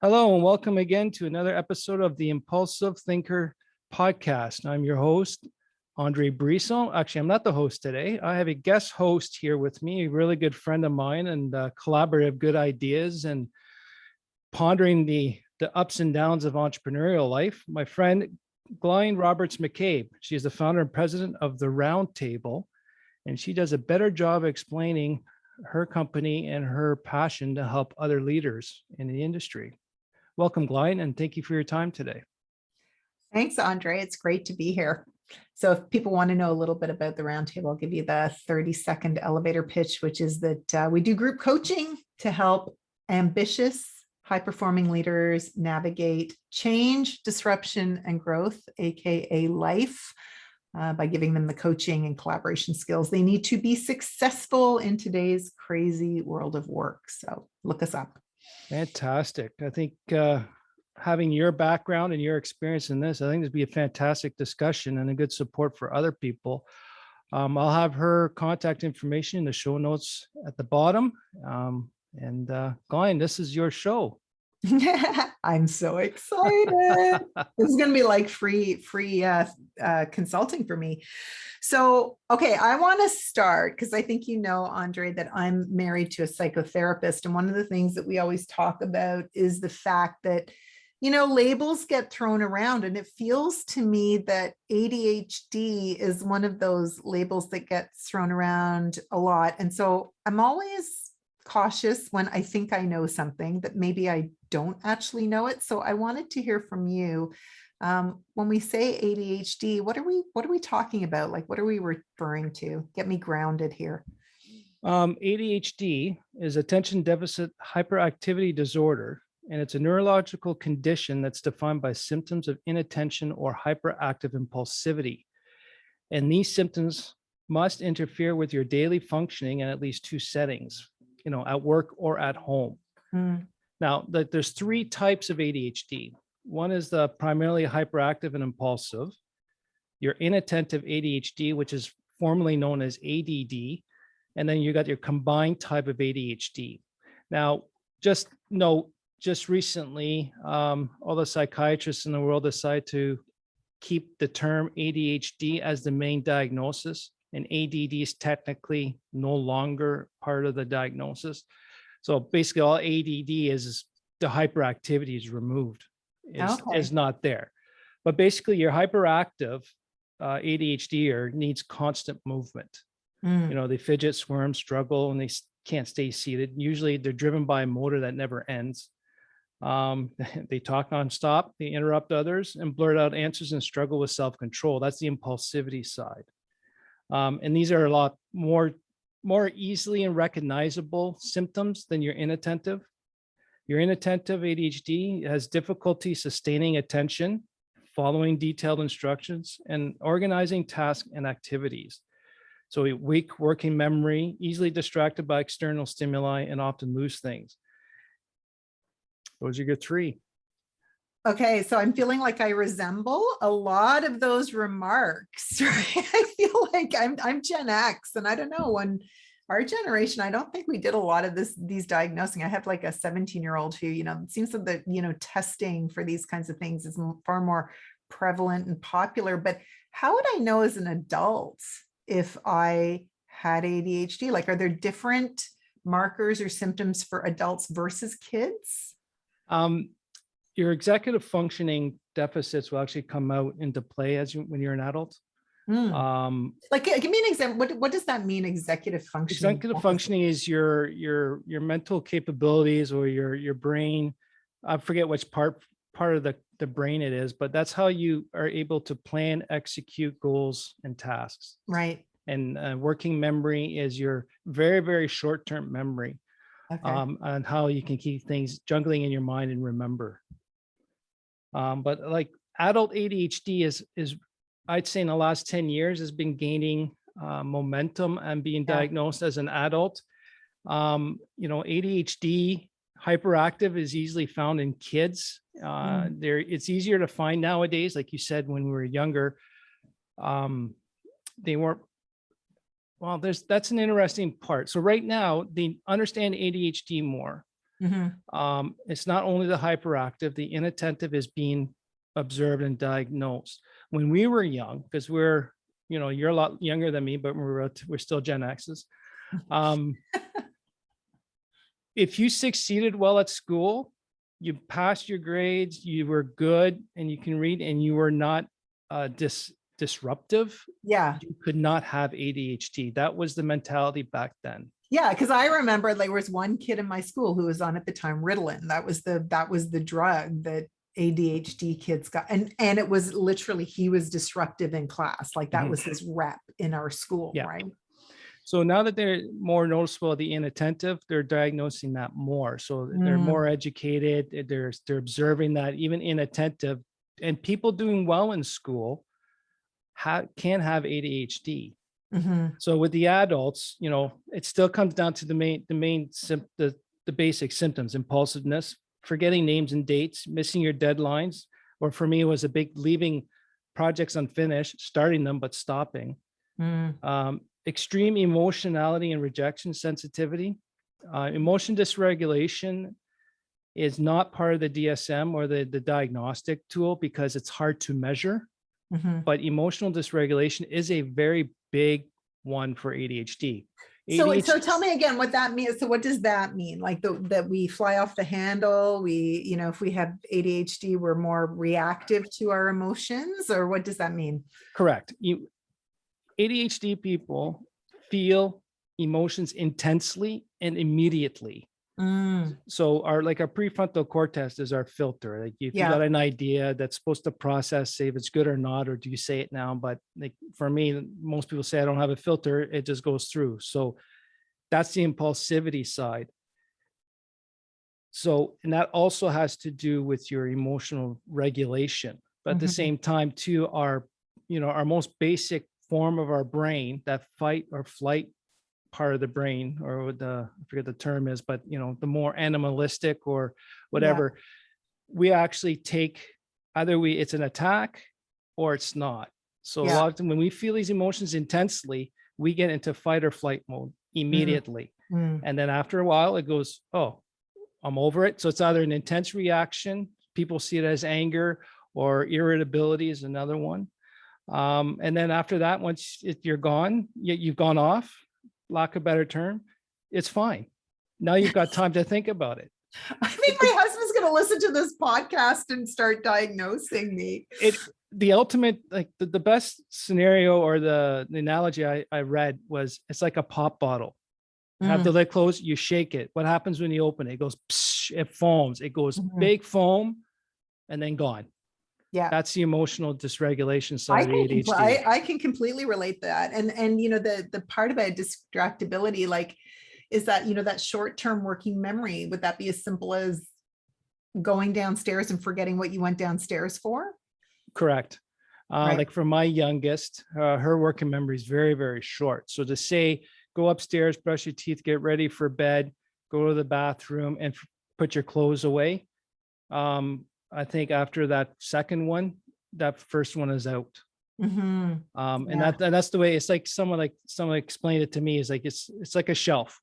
Hello, and welcome again to another episode of the Impulsive Thinker podcast. I'm your host, Andre Brisson. Actually, I'm not the host today. I have a guest host here with me, a really good friend of mine, and collaborative good ideas and pondering the ups and downs of entrepreneurial life. My friend, Glyne Roberts McCabe. She is the founder and president of the Round Table, and she does a better job explaining her company and her passion to help other leaders in the industry. Welcome, Glyne, and thank you for your time today. Thanks, Andre. It's great to be here. So if people want to know a little bit about the Roundtable, I'll give you the 30-second elevator pitch, which is that we do group coaching to help ambitious, high-performing leaders navigate change, disruption, and growth, aka life, by giving them the coaching and collaboration skills they need to be successful in today's crazy world of work. So look us up. Fantastic. I think having your background and your experience in this, I think this would be a fantastic discussion and a good support for other people. I'll have her contact information in the show notes at the bottom. Glyne, this is your show. I'm so excited. This is going to be like free consulting for me. So, okay, I want to start because I think Andre, that I'm married to a psychotherapist. And one of the things that we always talk about is the fact that, labels get thrown around. And it feels to me that ADHD is one of those labels that gets thrown around a lot. And so I'm always cautious when I think I know something that maybe I don't actually know it. So I wanted to hear from you. When we say ADHD, what are we talking about? Like, what are we referring to? Get me grounded here. ADHD is attention deficit hyperactivity disorder, and it's a neurological condition that's defined by symptoms of inattention or hyperactive impulsivity. And these symptoms must interfere with your daily functioning in at least two settings, at work or at home. Now, there's three types of ADHD. One is the primarily hyperactive and impulsive. Your inattentive ADHD, which is formerly known as ADD. And then you got your combined type of ADHD. Now, just recently, all the psychiatrists in the world decided to keep the term ADHD as the main diagnosis, and ADD is technically no longer part of the diagnosis. So basically all ADD is the hyperactivity is removed, is not there. But basically your hyperactive ADHD needs constant movement. They fidget, squirm, struggle, and they can't stay seated. Usually they're driven by a motor that never ends. They talk nonstop, they interrupt others and blurt out answers and struggle with self-control. That's the impulsivity side. And these are a lot more easily and recognizable symptoms than your inattentive. Your inattentive ADHD has difficulty sustaining attention, following detailed instructions, and organizing tasks and activities. So weak working memory, easily distracted by external stimuli, and often lose things. Those are your three. Okay, so I'm feeling like I resemble a lot of those remarks, right? I feel like I'm Gen X, and I don't know, when our generation, I don't think we did a lot of these diagnosing. I have like a 17-year-old who, it seems that testing for these kinds of things is far more prevalent and popular. But how would I know as an adult if I had ADHD? Like, are there different markers or symptoms for adults versus kids? Your executive functioning deficits will actually come out into play when you're an adult. Like, give me an example. What does that mean? Executive functioning. Executive functioning is your mental capabilities or your brain. I forget which part of the brain it is, but that's how you are able to plan, execute goals and tasks. Right. And working memory is your very, very short-term memory. Okay. And how you can keep things juggling in your mind and remember. But like adult ADHD is I'd say in the last 10 years has been gaining momentum and being diagnosed as an adult. ADHD hyperactive is easily found in kids. It's easier to find nowadays. Like you said, when we were younger, they weren't. Well, that's an interesting part. So right now they understand ADHD more. It's not only the hyperactive, the inattentive is being observed and diagnosed. When we were young, because we're, you're a lot younger than me, but we're still Gen X's. If you succeeded well at school, you passed your grades, you were good and you can read and you were not disruptive, Yeah. you could not have ADHD. That was the mentality back then. Yeah, because I remember there was one kid in my school who was on at the time Ritalin. That was the drug that ADHD kids got, and it was literally, he was disruptive in class. Like that was his rep in our school, right? So now that they're more noticeable, the inattentive, they're diagnosing that more. So they're more educated. They're observing that even inattentive, and people doing well in school can have ADHD. So with the adults, it still comes down to the basic symptoms: impulsiveness, forgetting names and dates, missing your deadlines, or for me, it was a big leaving projects unfinished, starting them but stopping. Extreme emotionality and rejection sensitivity. Emotion dysregulation is not part of the DSM or the diagnostic tool because it's hard to measure. But emotional dysregulation is a very big one for ADHD. So tell me again what that means. So what does that mean? Like that we fly off the handle, if we have ADHD, we're more reactive to our emotions, or what does that mean? Correct. ADHD people feel emotions intensely and immediately. So our prefrontal cortex is our filter. Like if you got an idea that's supposed to process, say if it's good or not, or do you say it now? But like for me, most people say I don't have a filter. It just goes through. So that's the impulsivity side. So, and that also has to do with your emotional regulation. But at the same time too, our most basic form of our brain, that fight or flight part of the brain, or I forget the term is, but the more animalistic or whatever, we actually take it's an attack or it's not. So a lot of time when we feel these emotions intensely, we get into fight or flight mode immediately. And then after a while it goes, oh, I'm over it. So it's either an intense reaction. People see it as anger, or irritability is another one. And then after that, once you're gone, you've gone off, lack of a better term, it's fine. Now you've got time to think about it. I think my husband's going to listen to this podcast and start diagnosing me. The ultimate, like the best scenario, or the analogy I read was, it's like a pop bottle. Have the lid closed, you shake it. What happens when you open it? It goes, psh, it foams. It goes big foam and then gone. Yeah, that's the emotional dysregulation side of ADHD. I can completely relate that. And the part about distractibility, like, is that, that short-term working memory, would that be as simple as going downstairs and forgetting what you went downstairs for? Correct. Like for my youngest, her working memory is very, very short. So to say, go upstairs, brush your teeth, get ready for bed, go to the bathroom and put your clothes away. I think after that second one, that first one is out. And that's the way. It's like someone explained it to me, is like, it's like a shelf.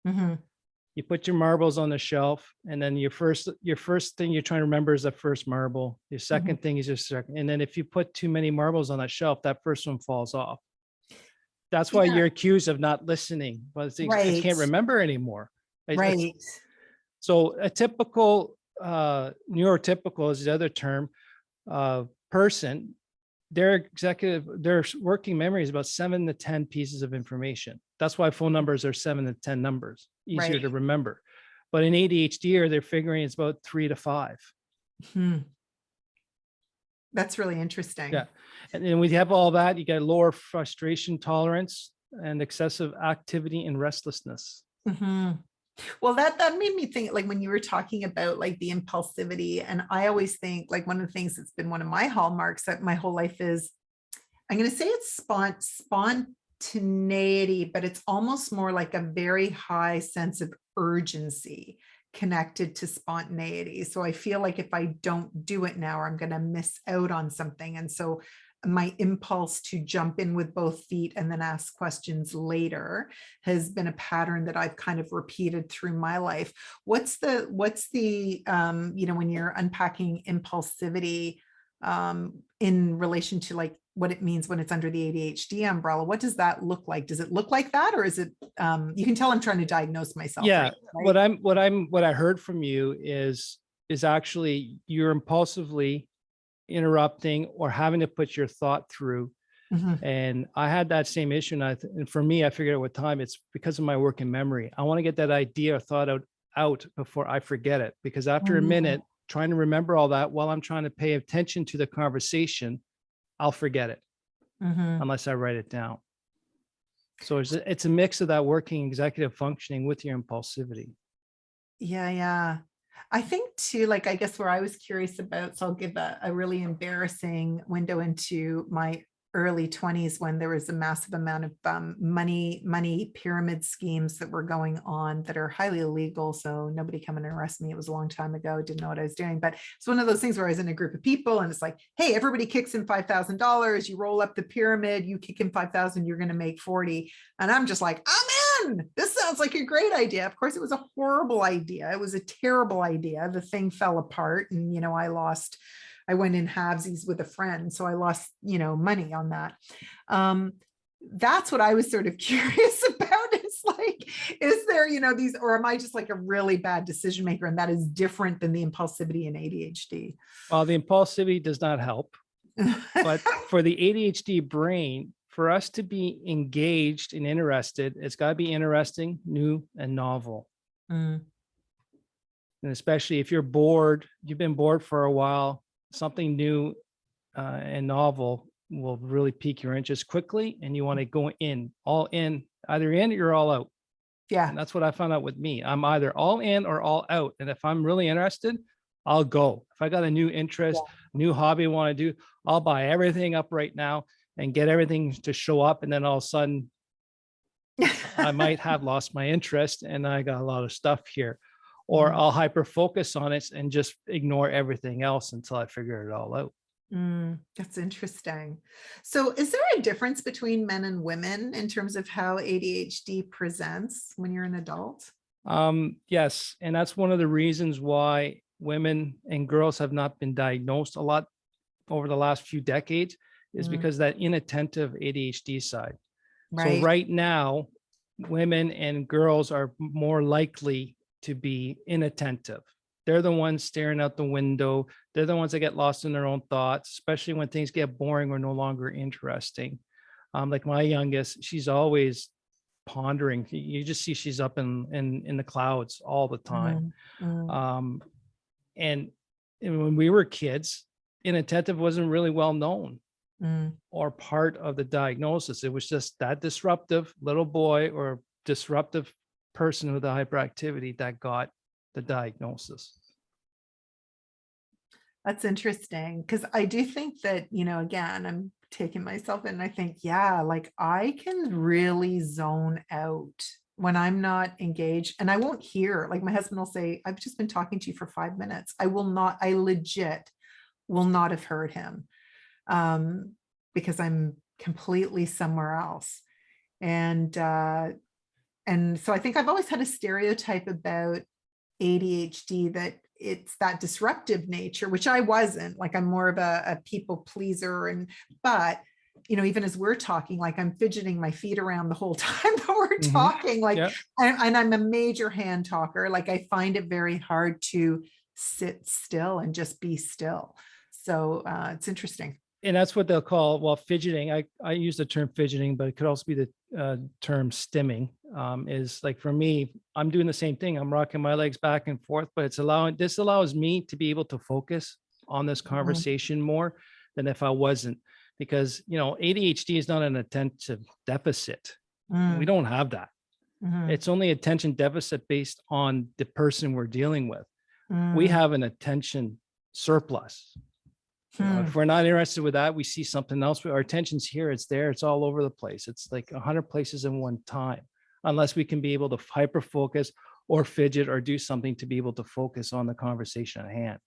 You put your marbles on the shelf, and then your first thing you're trying to remember is the first marble. Your second thing is your second. And then if you put too many marbles on that shelf, that first one falls off. That's why you're accused of not listening. But I can't remember anymore. So a typical neurotypical is the other term, person, their working memory is about 7 to 10 pieces of information. That's why phone numbers are 7 to 10 numbers, easier to remember. But in ADHD, they're figuring it's about 3 to 5. That's really interesting. Yeah. And then we have all that, you got lower frustration tolerance and excessive activity and restlessness. Well, that made me think, like, when you were talking about like the impulsivity, and I always think, like, one of the things that's been one of my hallmarks that my whole life is, I'm going to say it's spontaneity, but it's almost more like a very high sense of urgency connected to spontaneity. So I feel like if I don't do it now, I'm going to miss out on something. And so my impulse to jump in with both feet and then ask questions later has been a pattern that I've kind of repeated through my life. What's the when you're unpacking impulsivity in relation to like what it means when it's under the ADHD umbrella, what does that look like? Does it look like that, or is it you can tell I'm trying to diagnose myself? Yeah, right? what I heard from you is actually you're impulsively interrupting or having to put your thought through. Mhm. And I had that same issue. And for me, I figured out what time it's because of my work in memory. I want to get that idea or thought out before I forget it, because after a minute, trying to remember all that while I'm trying to pay attention to the conversation, I'll forget it Mhm. unless I write it down. So it's a mix of that working executive functioning with your impulsivity. Yeah. I think too, like, I guess where I was curious about, so I'll give a really embarrassing window into my early 20s when there was a massive amount of money pyramid schemes that were going on that are highly illegal. So nobody come and arrest me. It was a long time ago. Didn't know what I was doing. But it's one of those things where I was in a group of people and it's like, hey, everybody kicks in $5,000. You roll up the pyramid, you kick in 5,000, you're going to make 40. And I'm just like, I'm in. This sounds like a great idea. Of course, it was a horrible idea. It was a terrible idea. The thing fell apart and, I went in halvesies with a friend. So I lost, money on that. That's what I was sort of curious about. It's like, is there, these, or am I just like a really bad decision maker? And that is different than the impulsivity and ADHD. Well, the impulsivity does not help, but for the ADHD brain, for us to be engaged and interested, it's got to be interesting, new, and novel. Mm. And especially if you're bored, you've been bored for a while, something new and novel will really pique your interest quickly. And you want to go all in, either in or you're all out. Yeah. And that's what I found out with me. I'm either all in or all out. And if I'm really interested, I'll go. If I got a new interest, new hobby I want to do, I'll buy everything up right now and get everything to show up. And then all of a sudden, I might have lost my interest and I got a lot of stuff here. Or I'll hyper focus on it and just ignore everything else until I figure it all out. That's interesting. So is there a difference between men and women in terms of how ADHD presents when you're an adult? Yes. And that's one of the reasons why women and girls have not been diagnosed a lot over the last few decades is because that inattentive ADHD side. Right. So right now, women and girls are more likely to be inattentive. They're the ones staring out the window. They're the ones that get lost in their own thoughts, especially when things get boring or no longer interesting. Like my youngest, she's always pondering. You just see she's up in the clouds all the time. And when we were kids, inattentive wasn't really well known or part of the diagnosis. It was just that disruptive little boy or disruptive person with a hyperactivity that got the diagnosis. That's interesting because I do think that, again, I'm taking myself in and I think, yeah, like I can really zone out when I'm not engaged and I won't hear, like my husband will say, I've just been talking to you for 5 minutes. I legit will not have heard him because I'm completely somewhere else. And so I think I've always had a stereotype about ADHD that it's that disruptive nature, which I wasn't. Like I'm more of a people pleaser, but even as we're talking, like I'm fidgeting my feet around the whole time that we're talking, like, and I'm a major hand talker. Like I find it very hard to sit still and just be still. So it's interesting. And that's what they'll call, fidgeting. I use the term fidgeting, but it could also be the term stimming. Is like for me, I'm doing the same thing. I'm rocking my legs back and forth, but this allows me to be able to focus on this conversation more than if I wasn't, because ADHD is not an attention deficit. We don't have that. It's only attention deficit based on the person we're dealing with. We have an attention surplus. If we're not interested with that, we see something else. Our attention's here, it's there, it's all over the place. It's like 100 places in one time, unless we can be able to hyper focus or fidget or do something to be able to focus on the conversation at hand.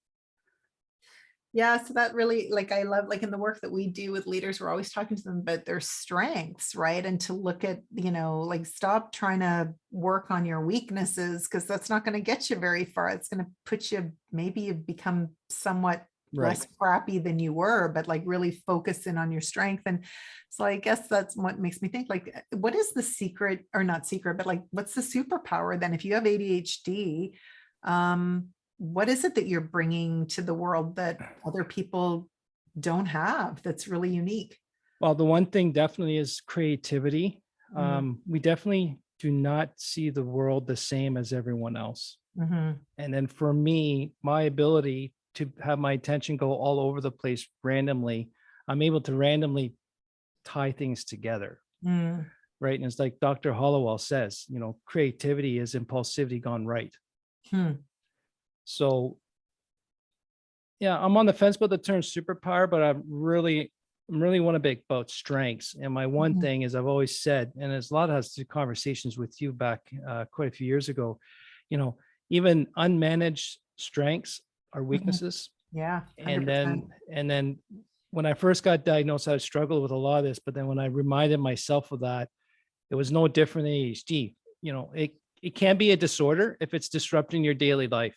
Yeah, so that really, like, I love, like, in the work that we do with leaders, we're always talking to them about their strengths, right? And to look at, like, stop trying to work on your weaknesses, because that's not going to get you very far. It's going to put you, maybe you've become somewhat Right. less crappy than you were, but like really focus in on your strength. And so I guess that's what makes me think, like, what is the secret, or not secret, but like, what's the superpower then? If you have ADHD, um, what is it that you're bringing to the world that other people don't have, that's really unique? Well, the one thing definitely is creativity. Mm, We definitely do not see the world the same as everyone else. mhm, And then for me, my ability to have my attention go all over the place randomly, I'm able to randomly tie things together. mm, Right. And it's like Dr. Hollowell says, creativity is impulsivity gone right. hmm, So yeah, I'm on the fence about the term superpower, but I'm really want to be about strengths. And my one mhm, thing is I've always said, and there's a lot of has to do conversations with you back quite a few years ago, you know, even unmanaged strengths are mhm. weaknesses. Yeah, And 100%. then when I first got diagnosed, I struggled with a lot of this, but then when I reminded myself of that, it was no different than ADHD. It can be a disorder if it's disrupting your daily life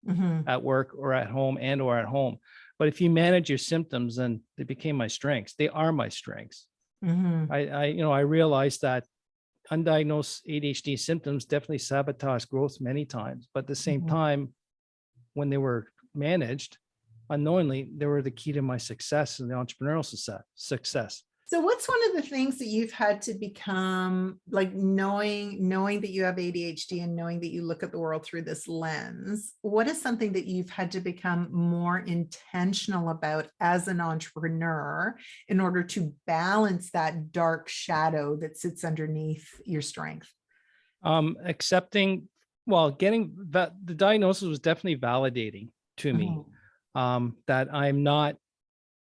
Mhm, at work or at home and or at home. But if you manage your symptoms, then they became my strengths. They are my strengths. mhm, I realized that undiagnosed ADHD symptoms definitely sabotage growth many times, but at the same mhm. time, when they were managed unknowingly, they were the key to my success and the entrepreneurial success. So what's one of the things that you've had to become, like, knowing that you have ADHD and knowing that you look at the world through this lens, what is something that you've had to become more intentional about as an entrepreneur in order to balance that dark shadow that sits underneath your strength? Accepting, well, getting that the diagnosis was definitely validating to me, Mhm, that I'm not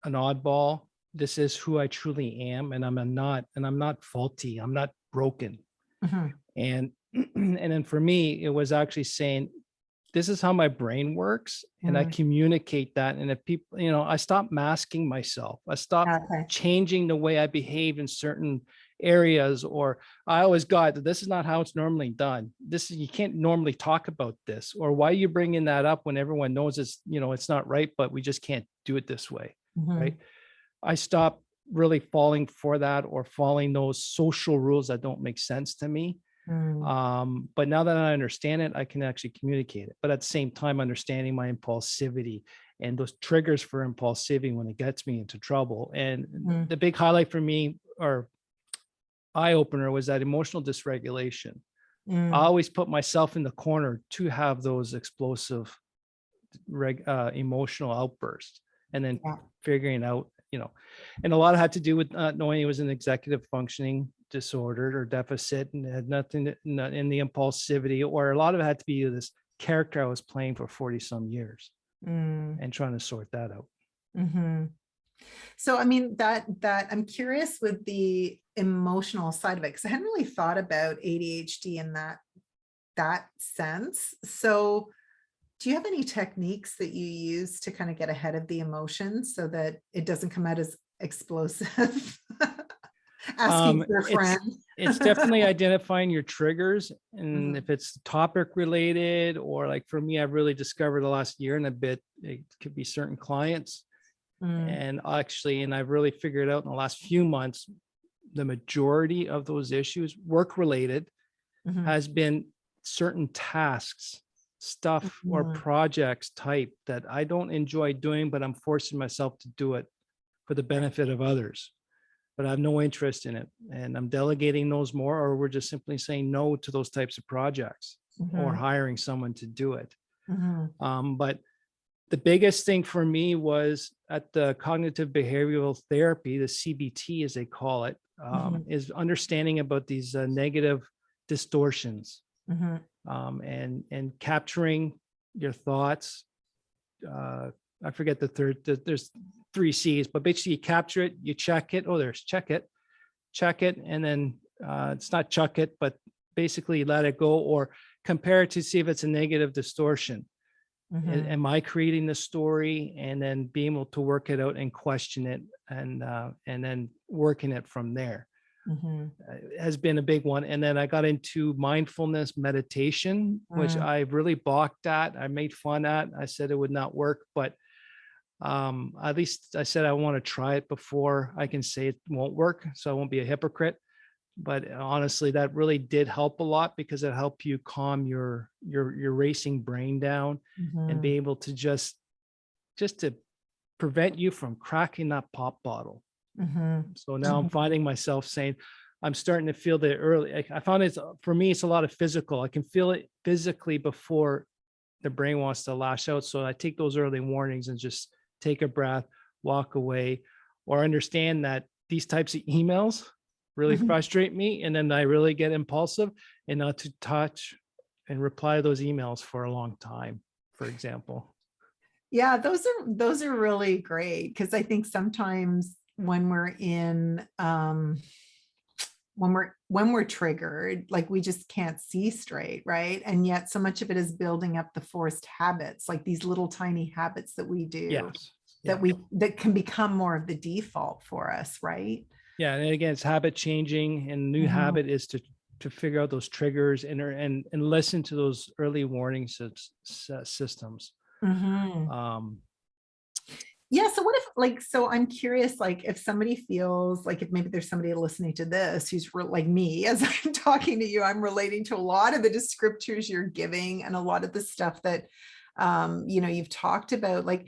an oddball. This is who I truly am, and I'm not faulty. I'm not broken. mhm, And and then for me, it was actually saying, this is how my brain works, and I mm. communicate that. And if people, I stopped masking myself. I stopped Okay. changing the way I behave in certain areas, or I always got that this is not how it's normally done. This is, you can't normally talk about this, or why are you bringing that up when everyone knows it's not right, but we just can't do it this way, right? Mhm, I stopped really falling for that or following those social rules that don't make sense to me. mm, But now that I understand it, I can actually communicate it. But at the same time, understanding my impulsivity and those triggers for impulsivity when it gets me into trouble. And mhm, the big highlight for me, or eye opener, was that emotional dysregulation. I mm. always put myself in the corner to have those explosive emotional outbursts, and then Yeah. figuring out, and a lot had to do with not knowing it was an executive functioning disorder or deficit, and it had nothing in the impulsivity, or a lot of it had to be this character I was playing for 40 some years Mm, and trying to sort that out. mhm. So, I mean, that I'm curious with the emotional side of it, because I hadn't really thought about ADHD in that sense. So, do you have any techniques that you use to kind of get ahead of the emotions so that it doesn't come out as explosive? Asking for a It's friend. it's definitely identifying your triggers, and Mhm, if it's topic related, or like for me, I've really discovered the last year and a bit, it could be certain clients. mm, And I've really figured out in the last few months, the majority of those issues, work related, mhm, has been certain tasks, stuff, or mhm, projects type that I don't enjoy doing, but I'm forcing myself to do it for the right. benefit of others. But I have no interest in it. And I'm delegating those more, or we're just simply saying no to those types of projects or Mhm, hiring someone to do it. mhm, But the biggest thing for me was at the cognitive behavioral therapy, the CBT as they call it, mhm, is understanding about these negative distortions, mhm, and capturing your thoughts. Uh, I forget the third. There's three C's, but basically you capture it, you check it. Oh, there's check it, and then it's not chuck it, but basically let it go or compare it to see if it's a negative distortion. Mhm. Am I creating the story? And then being able to work it out and question it, and then working it from there Mhm. has been a big one. And then I got into mindfulness meditation, which Mm. I really balked at. I made fun at. I said it would not work, but at least I said I want to try it before I can say it won't work, so I won't be a hypocrite. But honestly, that really did help a lot, because it helped you calm your racing brain down, and Mhm. be able to just to prevent you from cracking that pop bottle. Mhm. So now I'm Mhm. finding myself saying, I'm starting to feel the early. I found it's, for me, it's a lot of physical. I can feel it physically before the brain wants to lash out. So I take those early warnings and just take a breath, walk away, or understand that these types of emails really Mhm. frustrate me. And then I really get impulsive, and not to touch and reply to those emails for a long time, for example. Yeah, those are really great, because I think sometimes when we're in when we're triggered, like we just can't see straight, right? And yet so much of it is building up the forced habits, like these little tiny habits that we do Yes. that Yeah. that can become more of the default for us, right? Yeah. And again, it's habit changing, and new Mhm. habit is to figure out those triggers, and listen to those early warning systems. Mhm. Um, Yeah, so what if, like, so I'm curious, like if somebody feels like, if maybe there's somebody listening to this who's like me, as I'm talking to you, I'm relating to a lot of the descriptors you're giving and a lot of the stuff that you've talked about. Like,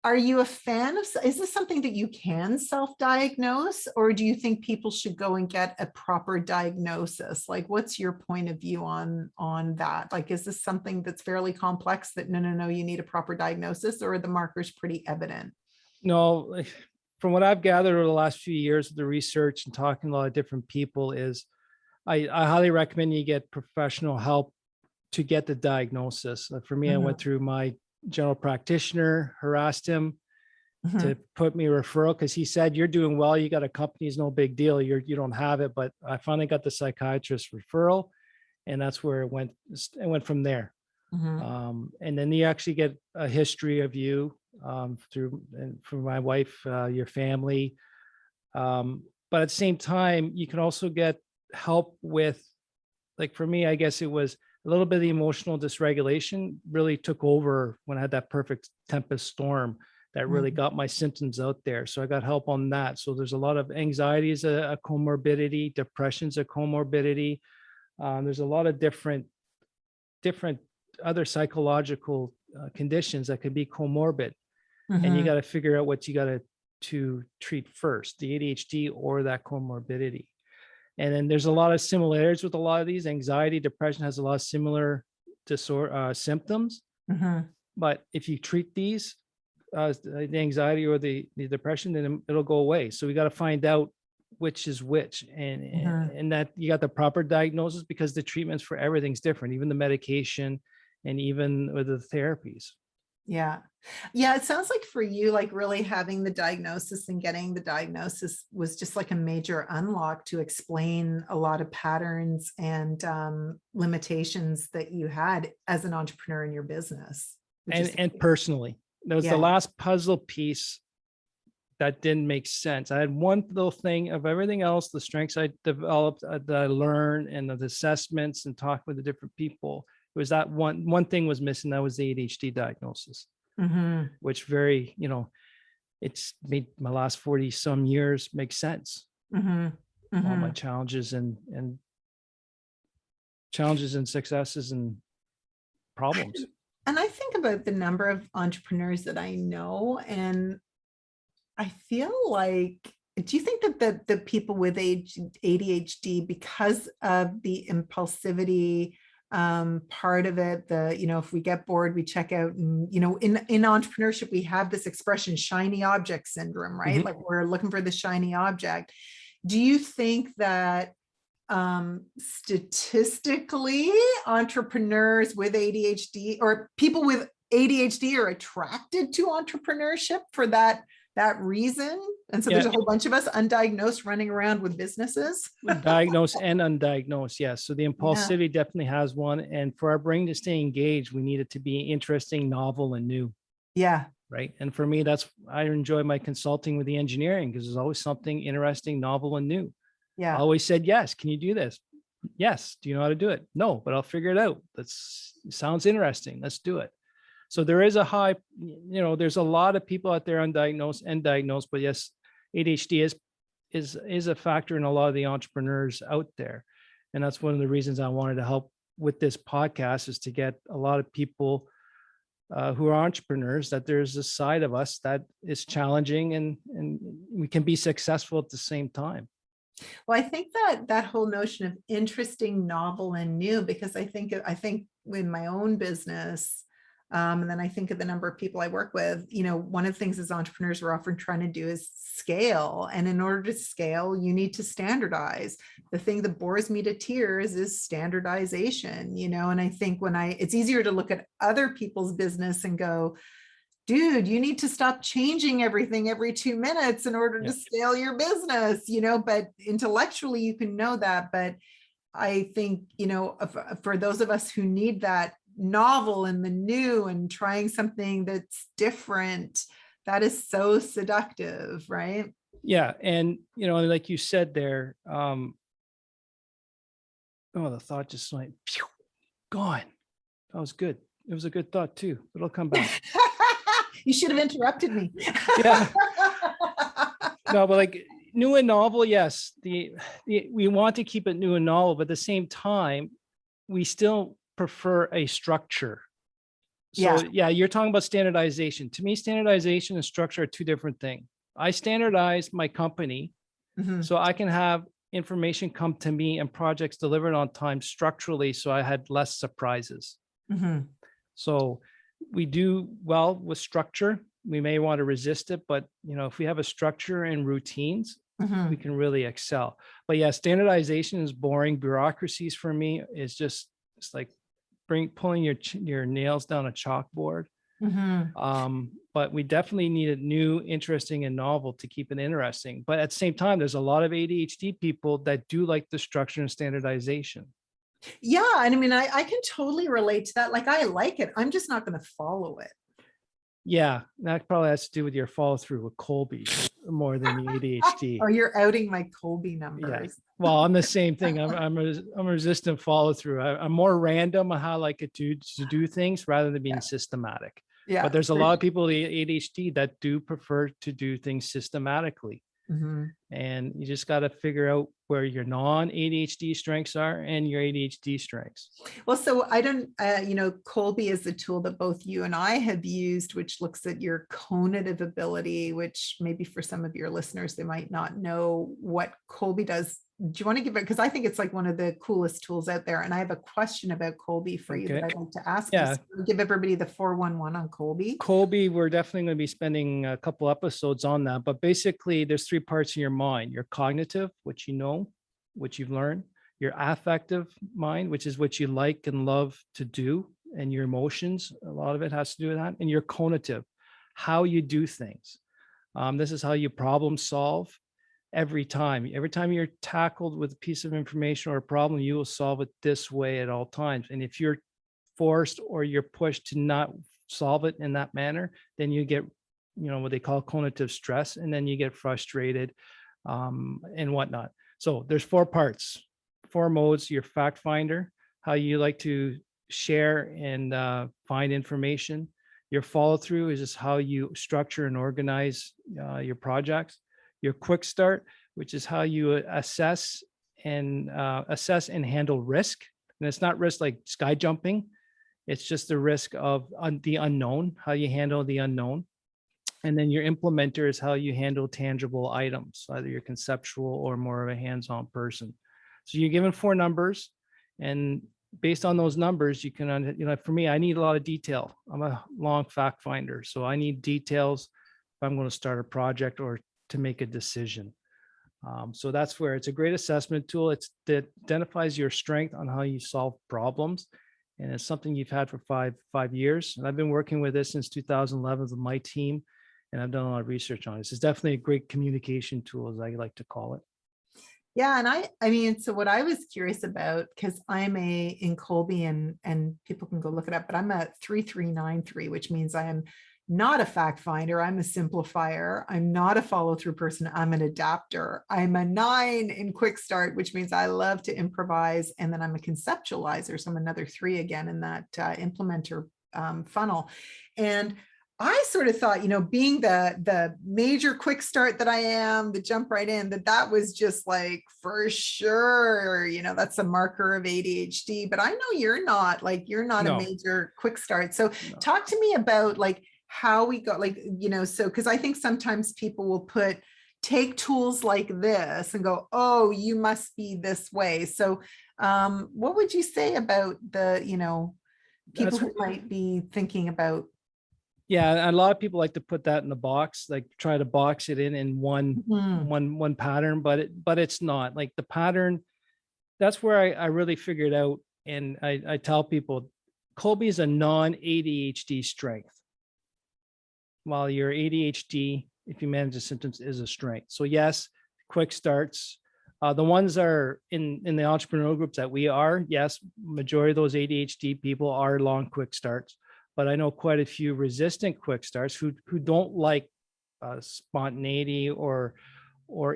are you a fan of, is this something that you can self-diagnose, or do you think people should go and get a proper diagnosis? Like, what's your point of view on that? Like, is this something that's fairly complex that no, no, no, you need a proper diagnosis, or are the markers pretty evident? no, from what I've gathered over the last few years of the research and talking to a lot of different people, is I highly recommend you get professional help to get the diagnosis. For me, I went Mhm. through my general practitioner, harassed him to Mhm. put me a referral, because he said, "You're doing well. You got a company, is no big deal. You don't have it." But I finally got the psychiatrist referral, and that's where it went. It went from there. Mhm. And then you actually get a history of you, through, and from my wife, your family. But at the same time, you can also get help with, like for me, I guess it was a little bit of the emotional dysregulation really took over when I had that perfect tempest storm that really Mhm. got my symptoms out there. So I got help on that. So there's a lot of anxiety is a comorbidity, depression's a comorbidity. There's a lot of different other psychological conditions that could be comorbid, and you Mhm. got to figure out what you got to treat first, the ADHD or that comorbidity. And then there's a lot of similarities with a lot of these. Anxiety, depression has a lot of similar disorder symptoms. Mhm. But if you treat these, the anxiety or the depression, then it'll go away. So we got to find out which is which, Mhm. and that you got the proper diagnosis, because the treatments for everything's different, even the medication, and even with the therapies. Yeah. Yeah, it sounds like for you, like really having the diagnosis and getting the diagnosis was just like a major unlock to explain a lot of patterns and limitations that you had as an entrepreneur in your business, which is, And personally, that was the yeah. last puzzle piece that didn't make sense. I had one little thing of everything else, the strengths I developed, that I learned, and the assessments and talking with the different people. It was that one thing was missing. That was the ADHD diagnosis, Mhm. which very, it's made my last 40 some years make sense. Mhm. All my Mhm. challenges and successes and problems. And I think about the number of entrepreneurs that I know, and I feel like, do you think that the people with ADHD, because of the impulsivity part of it, if we get bored, we check out, and in entrepreneurship, we have this expression, shiny object syndrome, right? Mhm. Like we're looking for the shiny object. Do you think that statistically entrepreneurs with ADHD or people with ADHD are attracted to entrepreneurship for that that reason. And so Yeah. there's a whole bunch of us undiagnosed running around with businesses. Diagnosed and undiagnosed. Yes. So the Yeah. impulsivity definitely has one. And for our brain to stay engaged, we need it to be interesting, novel, and new. Yeah. Right. And for me, that's, I enjoy my consulting with the engineering because there's always something interesting, novel, and new. I Yeah. always said, yes. Can you do this? Yes. Do you know how to do it? No, but I'll figure it out. Sounds interesting. Let's do it. So there is a high, there's a lot of people out there undiagnosed and diagnosed, but yes, ADHD is a factor in a lot of the entrepreneurs out there. And that's one of the reasons I wanted to help with this podcast, is to get a lot of people who are entrepreneurs, that there's a side of us that is challenging and we can be successful at the same time. Well, I think that whole notion of interesting, novel, and new, because I think in my own business, and then I think of the number of people I work with, one of the things as entrepreneurs we're often trying to do is scale. And in order to scale, you need to standardize. The thing that bores me to tears is standardization, and I think it's easier to look at other people's business and go, dude, you need to stop changing everything every 2 minutes in order to scale your business, but intellectually you can know that. But I think, for those of us who need that novel and the new and trying something that's different, that is so seductive, right? Yeah. And, like you said there, the thought just went, phew, gone. That was good. It was a good thought too, but it'll come back. You should have interrupted me. Yeah. No, but like new and novel, yes. We want to keep it new and novel, but at the same time, we still prefer a structure. So yeah, you're talking about standardization. To me, standardization and structure are two different things. I standardize my company so I can have information come to me and projects delivered on time structurally, so I had less surprises. So we do well with structure. We may want to resist it, but if we have a structure and routines, we can really excel. But yeah, standardization is boring. Bureaucracies for me is just, it's like pulling your nails down a chalkboard. But we definitely need it new, interesting, and novel to keep it interesting. But at the same time, there's a lot of ADHD people that do like the structure and standardization. Yeah. And I mean, I can totally relate to that. Like, I like it. I'm just not going to follow it. Yeah. That probably has to do with your follow through with Colby more than the ADHD. Oh, you're outing my Colby numbers. Yeah. Well, I'm the same thing. I'm a resistant follow through. I'm more random on how I like it to do things rather than being systematic. Yeah. But there's a lot of people with ADHD that do prefer to do things systematically. And you just got to figure out where your non-ADHD strengths are and your ADHD strengths. Well, so I don't, Colby is a tool that both you and I have used, which looks at your cognitive ability, which maybe for some of your listeners, they might not know what Colby does. Do you want to give it? Because I think it's like one of the coolest tools out there. And I have a question about Colby for you that I'd like to ask you. So give everybody the 411 on Colby. Colby, we're definitely going to be spending a couple episodes on that. But basically, there's three parts in your mind: your cognitive, which you know, what you've learned; your affective mind, which is what you like and love to do, and your emotions. A lot of it has to do with that. And your cognitive, how you do things. This is how you problem solve. Every time you're tackled with a piece of information or a problem, you will solve it this way at all times. And if you're forced or you're pushed to not solve it in that manner, then you get, what they call cognitive stress, and then you get frustrated and whatnot. So there's four parts, four modes: your fact finder, how you like to share and find information. Your follow through is just how you structure and organize your projects. Your quick start, which is how you assess and handle risk. And it's not risk like sky jumping. It's just the risk of the unknown, how you handle the unknown. And then your implementer is how you handle tangible items, either you're conceptual or more of a hands-on person. So you're given four numbers, and based on those numbers, you can, for me, I need a lot of detail. I'm a long fact finder. So I need details if I'm going to start a project or to make a decision. So that's where it's a great assessment tool. That identifies your strength on how you solve problems. And it's something you've had for five years. And I've been working with this since 2011 with my team. and I've done a lot of research on it. It's definitely a great communication tool, as I like to call it. Yeah. And I mean, so what I was curious about, because I'm in Colby, and people can go look it up, but I'm a 3393, which means I am not a fact finder. I'm a simplifier. I'm not a follow through person. I'm an adapter. I'm a 9 in quick start, which means I love to improvise. And then I'm a conceptualizer. So I'm another 3 again in that implementer funnel. And I sort of thought, being the major quick start that I am, the jump right in, that was just like, for sure, that's a marker of ADHD, but I know you're not a No. major quick start. So No. talk to me about like how we got so, because I think sometimes people will take tools like this and go, oh, you must be this way. So what would you say about the, people who might be thinking about? Yeah, a lot of people like to put that in the box, like try to box it in one pattern, but it's not like the pattern. That's where I really figured out, and I tell people, Colby is a non-ADHD strength, while your ADHD, if you manage the symptoms, is a strength. So yes, quick starts. The ones are in the entrepreneurial groups that we are. Yes, majority of those ADHD people are long quick starts. But I know quite a few resistant quick starts who don't like spontaneity or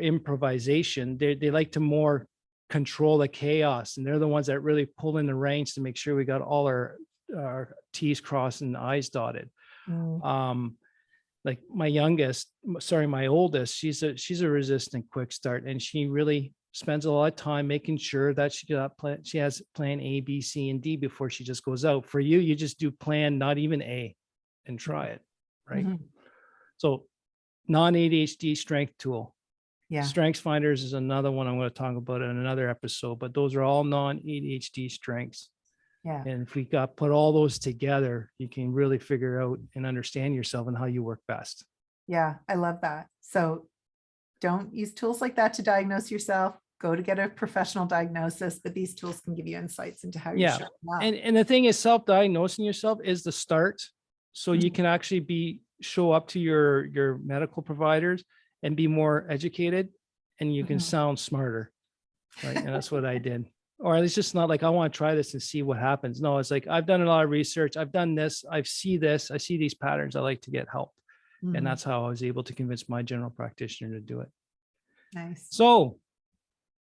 improvisation. They like to more control the chaos, and they're the ones that really pull in the reins to make sure we got all our T's crossed and I's dotted. Like my oldest, she's a resistant quick start, and she really spends a lot of time making sure that she has plan A, B, C, and D before she just goes out. For you just do plan, not even A, and try it, right? So non-ADHD strength tool. Yeah. Strengths finders is another one I'm going to talk about in another episode, but those are all non-ADHD strengths. Yeah. And if we put all those together, you can really figure out and understand yourself and how you work best. Yeah, I love that. So don't use tools like that to diagnose yourself. Go to get a professional diagnosis, but these tools can give you insights into how you're showing up. And the thing is, self-diagnosing yourself is the start. So you can actually show up to your medical providers and be more educated, and you can sound smarter, right? And that's what I did. Or it's just not like, I want to try this and see what happens. No, it's like, I've done a lot of research. I've done this. I see these patterns. I like to get help. And that's how I was able to convince my general practitioner to do it. Nice. So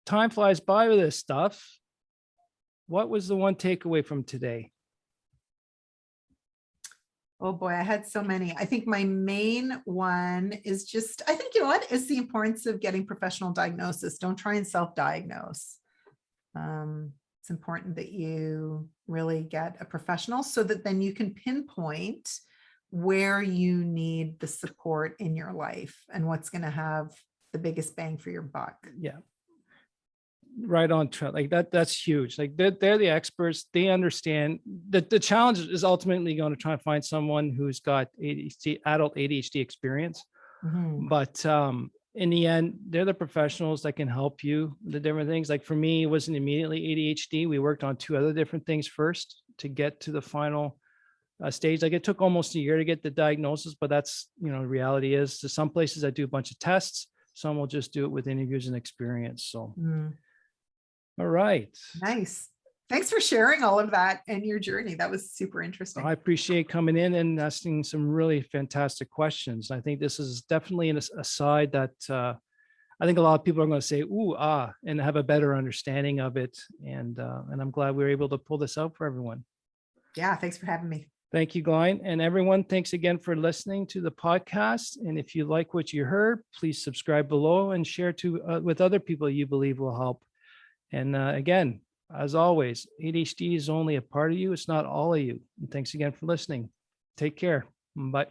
time flies by with this stuff. What was the one takeaway from today? Oh boy, I had so many. I think my main one is just, I think, is the importance of getting professional diagnosis. Don't try and self-diagnose. It's important that you really get a professional so that then you can pinpoint where you need the support in your life and what's going to have the biggest bang for your buck. Yeah. Right on track. Like that's huge. Like they're the experts. They understand that the challenge is ultimately going to try and find someone who's got adult ADHD experience. But in the end, they're the professionals that can help you with the different things. Like for me, it wasn't immediately ADHD. We worked on 2 other different things first to get to the final stage. Like it took almost a year to get the diagnosis, but that's, the reality is, to some places I do a bunch of tests. Some will just do it with interviews and experience. So, all right. Nice. Thanks for sharing all of that and your journey. That was super interesting. I appreciate coming in and asking some really fantastic questions. I think this is definitely a side that I think a lot of people are going to say, ooh, and have a better understanding of it. And I'm glad we were able to pull this out for everyone. Yeah. Thanks for having me. Thank you, Glenn. And everyone, thanks again for listening to the podcast. And if you like what you heard, please subscribe below and share with other people you believe will help. And again, as always, ADHD is only a part of you. It's not all of you. And thanks again for listening. Take care. Bye.